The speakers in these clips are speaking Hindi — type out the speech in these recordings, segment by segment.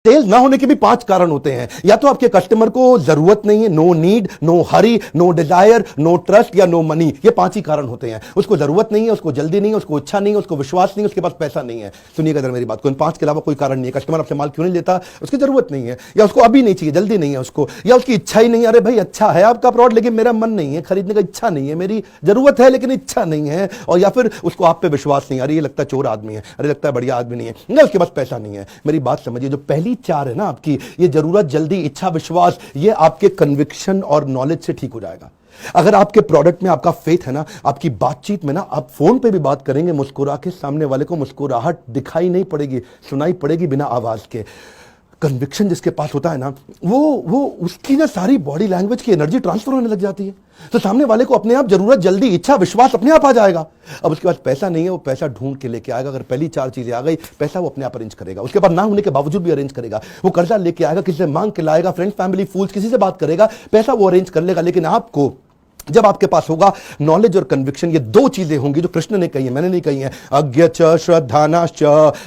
सेल्स ना होने के भी 5 कारण होते हैं। या तो आपके कस्टमर को जरूरत नहीं है, no need, no hurry, no desire, no trust या नो मनी, ये 5 ही कारण होते हैं। उसको जरूरत नहीं है, उसको जल्दी नहीं है, उसको इच्छा नहीं है, उसको विश्वास नहीं है, उसके पास पैसा नहीं है। सुनिएगा इधर मेरी बात को, इन 5 के अलावा कोई कारण नहीं है। कस्टमर आपसे माल क्यों नहीं लेता? उसकी जरूरत नहीं है, या उसको अभी नहीं चाहिए, जल्दी नहीं है उसको, या उसकी इच्छा ही नहीं है। अरे भाई अच्छा है आपका प्रोडक्ट लेकिन मेरा मन नहीं है खरीदने का, इच्छा नहीं है, मेरी जरूरत है लेकिन इच्छा नहीं है। और या फिर उसको आप पे विश्वास नहीं है, अरे ये लगता है चोर आदमी है, अरे लगता है बढ़िया आदमी नहीं है, ना उसके पास पैसा नहीं है। मेरी बात समझिए, जो पहली 4 है ना आपकी, ये जरूरत, जल्दी, इच्छा, विश्वास, ये आपके कन्विक्शन और नॉलेज से ठीक हो जाएगा। अगर आपके प्रोडक्ट में आपका फेथ है ना, आपकी बातचीत में ना, आप फोन पे भी बात करेंगे मुस्कुरा के, सामने वाले को मुस्कुराहट दिखाई नहीं पड़ेगी, सुनाई पड़ेगी बिना आवाज के। कन्विक्शन जिसके पास होता है ना, वो उसकी ना सारी बॉडी लैंग्वेज की एनर्जी ट्रांसफर होने लग जाती है, तो सामने वाले को अपने आप जरूरत, जल्दी, इच्छा, विश्वास अपने आप आ जाएगा। अब उसके पास पैसा नहीं है, वो पैसा ढूंढ के लेके आएगा। अगर पहली 4 चीजें आ गई, पैसा वो अपने आप अरेंज करेगा। उसके पास ना होने के बावजूद भी अरेंज करेगा। वो कर्जा लेके आएगा, किसी से मांग के लाएगा, फ्रेंड्स, फैमिली, फूल्स, किसी से बात करेगा, पैसा वो अरेंज कर लेगा। लेकिन आपको, जब आपके पास होगा नॉलेज और कन्विक्शन, ये 2 चीजें होंगी जो कृष्ण ने कही है, मैंने नहीं कही है। अज्ञ च श्रद्धानाश्च,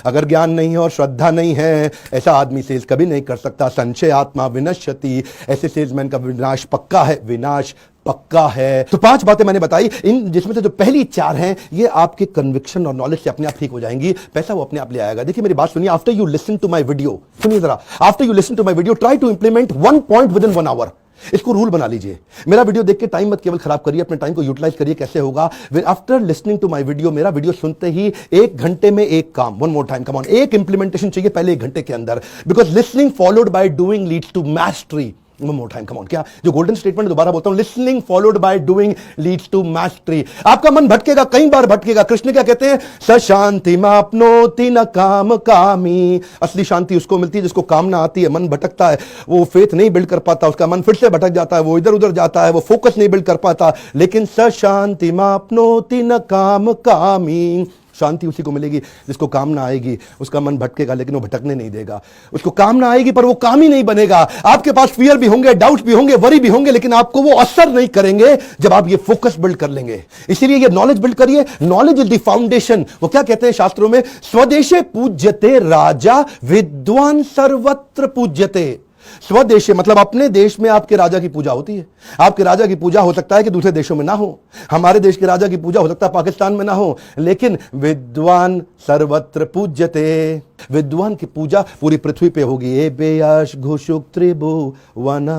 अगर ज्ञान नहीं है और श्रद्धा नहीं है, ऐसा आदमी सेल्स कभी नहीं कर सकता। संशय आत्मा विनश्यति, ऐसे सेल्समैन का विनाश पक्का है, विनाश पक्का है। तो 5 बातें मैंने बताई, इन जिसमें से जो पहली 4 हैं, ये आपके कन्विक्शन और नॉलेज से अपने आप ठीक हो जाएंगी, पैसा वो अपने आप ले आएगा। देखिए मेरी बात सुनिए, after you listen to my video, सुनिए जरा, after you listen to my video, try to implement 1 point within 1 hour. इसको रूल बना लीजिए। मेरा वीडियो देख के टाइम मत केवल खराब करिए, अपने टाइम को यूटिलाइज करिए। कैसे होगा? After listening to my video, मेरा वीडियो सुनते ही 1 घंटे में एक काम, one more time, come on, एक इंप्लीमेंटेशन चाहिए पहले 1 घंटे के अंदर। Because listening followed by doing leads to mastery. One more time, come on, क्या जो गोल्डन स्टेटमेंट दोबारा बोलता हूं, listening followed by doing leads to mastery. आपका मन भटकेगा, कई बार भटकेगा। कृष्ण क्या कहते हैं? स शांति मापनोति न काम कामी। असली शांति उसको मिलती है जिसको कामना आती है। मन भटकता है, वो फेथ नहीं बिल्ड कर पाता, उसका मन फिर से भटक जाता है, वो इधर उधर जाता है, वो फोकस नहीं बिल्ड कर पाता। लेकिन स शांति मापनोति न काम कामी, शांति उसी को मिलेगी जिसको कामना आएगी। उसका मन भटकेगा लेकिन वो भटकने नहीं देगा। उसको कामना आएगी पर वो काम ही नहीं बनेगा। आपके पास फियर भी होंगे, डाउट भी होंगे, वरी भी होंगे, लेकिन आपको वो असर नहीं करेंगे जब आप ये फोकस बिल्ड कर लेंगे। इसीलिए ये नॉलेज बिल्ड करिए। Knowledge is the foundation. वो क्या कहते हैं शास्त्रों में? स्वदेशे पूज्यते राजा, विद्वान सर्वत्र पूज्यते। स्वदेश मतलब अपने देश में आपके राजा की पूजा होती है। आपके राजा की पूजा हो सकता है कि दूसरे देशों में ना हो। हमारे देश के राजा की पूजा हो सकता है पाकिस्तान में ना हो, लेकिन विद्वान सर्वत्र पूज्यते। विद्वान की पूजा पूरी पृथ्वी पे होगी। ए बेयश घुशुक त्रिभुवना,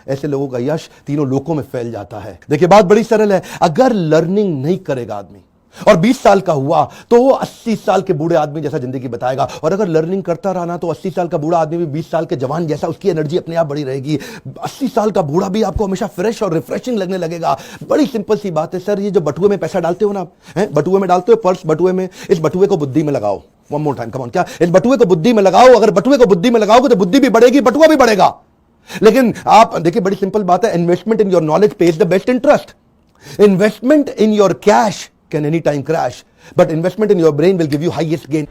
ऐसे लोगों का यश तीनों लोकों में फैल जाता है। देखिए बात बड़ी सरल है। अगर लर्निंग नहीं करेगा आदमी और 20 साल का हुआ तो वो 80 साल के बूढ़े आदमी जैसा जिंदगी बताएगा। और अगर लर्निंग करता रहा ना तो 80 साल का बूढ़ा आदमी भी 20 साल के जवान जैसा, उसकी एनर्जी अपने आप बड़ी रहेगी। 80 साल का बूढ़ा भी आपको हमेशा फ्रेश और रिफ्रेशिंग लगने लगेगा। बड़ी सिंपल सी बात है सर। ये जो बटुए में पैसा डालते हो ना आप, बटुए में डालते हो, पर्स बटुए में, इस बटुए को बुद्धि में लगाओ। One more time, come on, क्या? इस बटुए को बुद्धि में लगाओ। अगर बटुए को बुद्धि में लगाओगे तो बुद्धि भी बढ़ेगी, बटुआ भी बढ़ेगा। लेकिन आप देखिए बड़ी सिंपल बात है, investment in your knowledge page the best interest. Investment in your cash can anytime crash, but investment in your brain will give you highest gain.